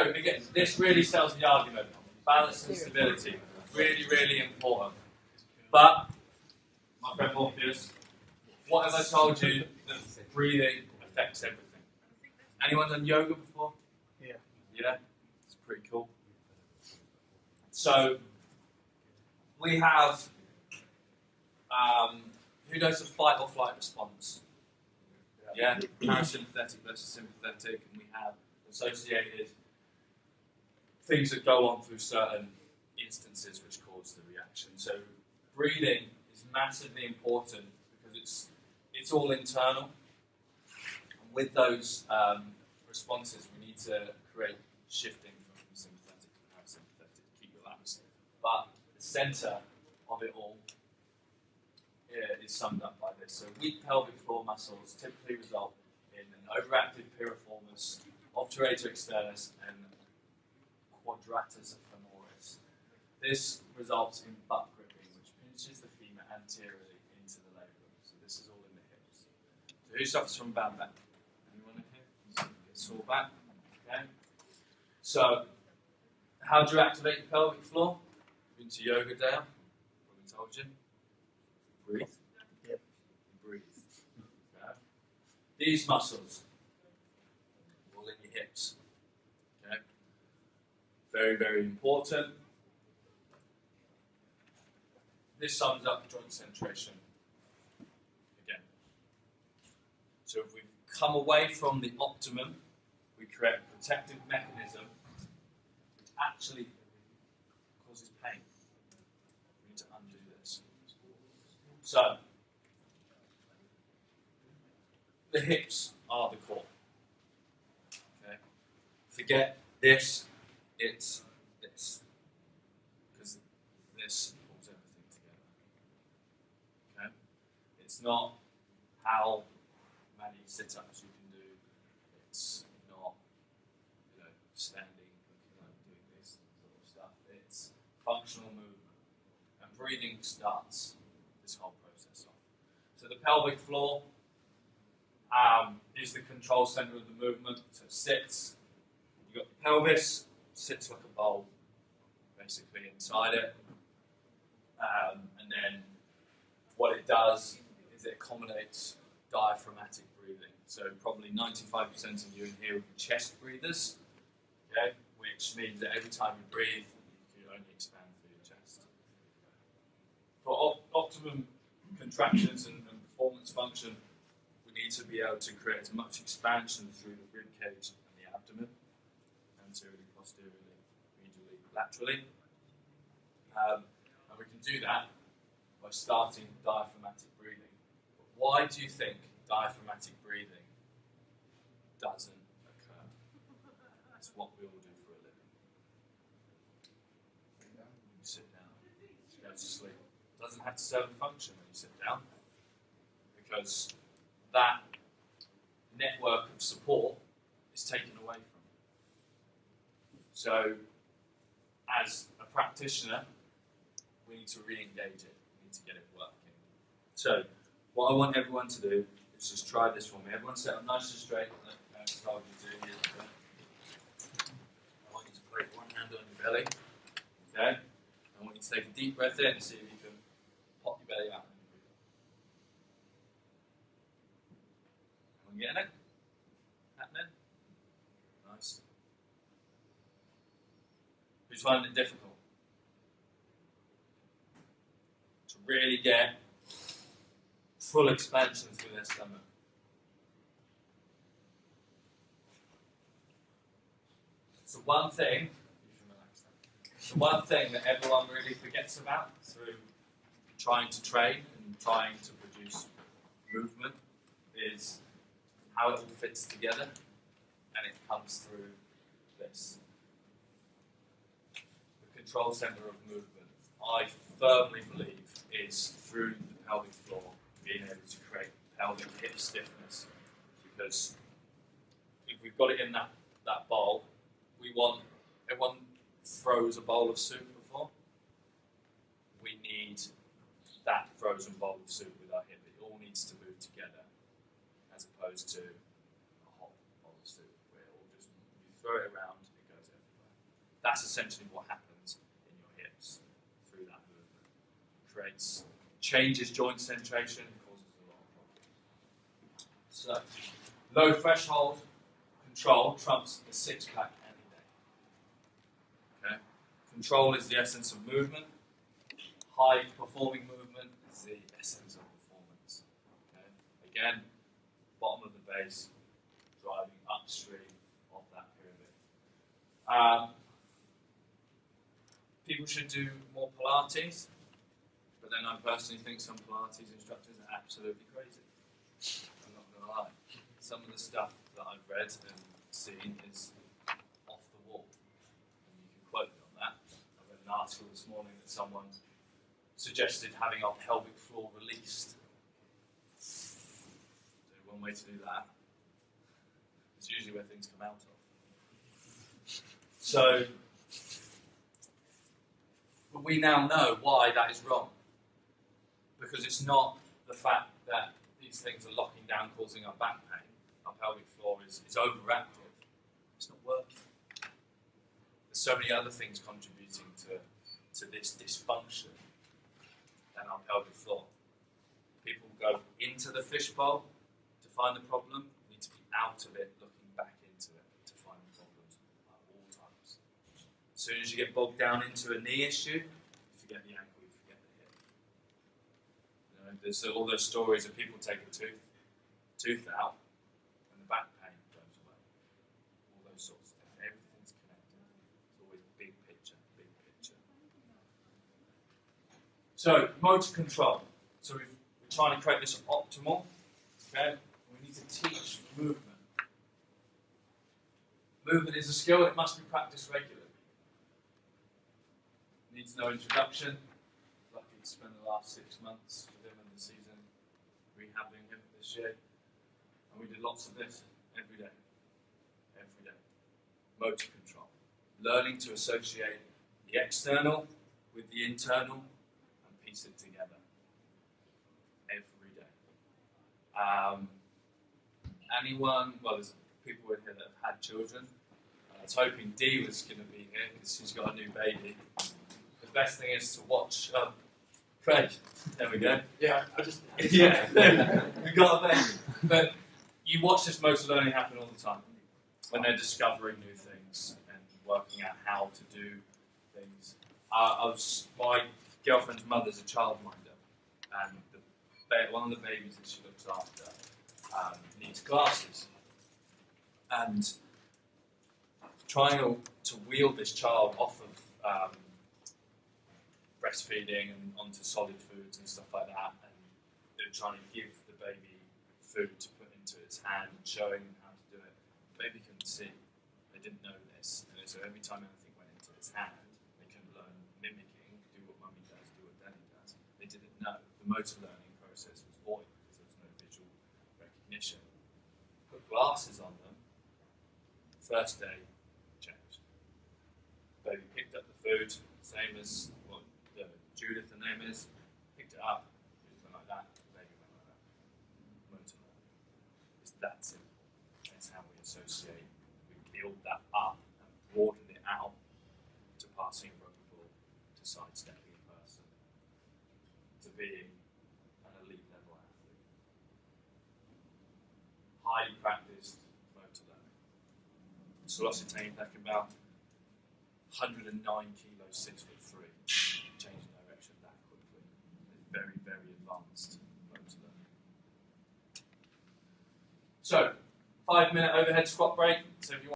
So again, this really sells the argument. Balance and stability, really, really important. But, my friend Morpheus, what have I told you that breathing affects everything? Anyone done yoga before? Yeah. Yeah? It's pretty cool. So, we have, who knows the fight or flight response? Yeah? Parasympathetic versus sympathetic, and we have associated things that go on through certain instances which cause the reaction. So, breathing is massively important because it's all internal. And with those responses, we need to create shifting from sympathetic to parasympathetic to keep relaxed. But the centre of it all is summed up by this. So weak pelvic floor muscles typically result in an overactive piriformis, obturator externus, and quadratus femoris. This results in butt gripping, which pinches the femur anteriorly into the labrum. So this is all in the hips. So who suffers from bad back? Anyone in here? Sore back. Okay. So how do you activate your pelvic floor? Been to yoga, Dale? Probably told you. Breathe. Yep. Breathe. Okay. These muscles, all in your hips. Okay. Very, very important. This sums up joint centration again. So if we come away from the optimum, we create a protective mechanism which actually causes pain. We need to undo this. So, the hips are the core. Okay? Forget this, it's this. Because this pulls everything together. Okay? It's not how many sit-ups you can do. It's not, standing, doing this sort of stuff. It's functional movement. And breathing starts this whole process off. So the pelvic floor is the control center of the movement. So it sits, you've got the pelvis, sits like a bowl, basically inside it. And then what it does is it accommodates diaphragmatic breathing. So probably 95% of you in here will be chest breathers, okay? Which means that every time you breathe, you can only expand through your chest. For optimum contractions and performance function, we need to be able to create as much expansion through the rib cage and the abdomen, anteriorly, posteriorly, medially, laterally. And we can do that by starting diaphragmatic breathing. But why do you think diaphragmatic breathing doesn't occur? That's what we all do for a living. You sit down, you go to sleep. It doesn't have to serve a function when you sit down, because that network of support is taken away from you. So, as a practitioner, we need to re-engage it. We need to get it working. So, what I want everyone to do is just try this for me. Everyone sit up nice and straight, like I told you to. I want you to put one hand on your belly. Okay? I want you to take a deep breath in and see if you can pop your belly out. Everyone getting it? Happening? Nice. Who's finding it difficult? To really get full expansion through their stomach. So one thing, you can relax that. The one thing that everyone really forgets about through trying to train and trying to produce movement is how it all fits together, and it comes through this. The control center of movement, I firmly believe, is through the pelvic floor, being able to create pelvic hip stiffness. Because if we've got it in that bowl, everyone throws a bowl of soup before. We need that frozen bowl of soup with our hip. It all needs to move together, as opposed to a hot bowl of soup where it all just, you throw it around, it goes everywhere. that's essentially what happens in your hips through that movement. Changes joint centration, causes a lot of problems. So, low threshold control trumps the six-pack any day. Okay? Control is the essence of movement. High performing movement is the essence of performance. Okay? Again, bottom of the base, driving upstream of that pyramid. People should do more Pilates, but then I personally think some Pilates instructors are absolutely crazy. I'm not going to lie. Some of the stuff that I've read and seen is off the wall. And you can quote me on that. I read an article this morning that someone suggested having our pelvic floor released. So one way to do that. It's usually where things come out of. So, but we now know why that is wrong. Because it's not the fact that these things are locking down, causing our back pain. Our pelvic floor is overactive. It's not working. There's so many other things contributing to this dysfunction than our pelvic floor. People go into the fishbowl to find the problem. You need to be out of it, looking back into it to find the problems at all times. As soon as you get bogged down into a knee issue, you forget the ankle, you forget the hip. You know, there's all those stories of people take a tooth out and the back pain goes away. All those sorts of things. Everything's connected. It's always big picture, big picture. So, motor control. So we're trying to create this optimal. Okay? We need to teach movement. Movement is a skill that must be practiced regularly. Needs no introduction. Lucky to spend the last 6 months with him in the season, rehabbing him this year. And we did lots of this every day. Every day. Motor control. Learning to associate the external with the internal and piece it together. Every day. Well, there's people in here that have had children. I was hoping Dee was going to be here because she's got a new baby. The best thing is to watch. Craig, there we go. Yeah, yeah, we got a baby. But you watch this motor learning happen all the time when they're discovering new things and working out how to do things. My girlfriend's mother's a childminder, and one of the babies that she looks after needs glasses. And trying to wheel this child off of breastfeeding and onto solid foods and stuff like that, and they're trying to give the baby food to put into its hand and showing them how to do it. The baby couldn't see. They didn't know this. And so every time anything went into its hand, they couldn't learn mimicking, do what mummy does, do what daddy does. They didn't know. The motor learning process was void because there was no visual recognition. Put glasses on them. First day, changed. Baby picked up the food, same as what Judith, the name is, picked it up, Judith went like that, the baby went like that. Motor learning. It's that simple. That's how we associate. We build that up and broaden it out to passing a rugby ball, to sidestepping a person, to being an elite level athlete. Highly practiced motor learning. Solocitane back about 109 kilos, 6'3", changing direction that quickly. It's very, very advanced motor learning. So, 5-minute overhead squat break. So if you want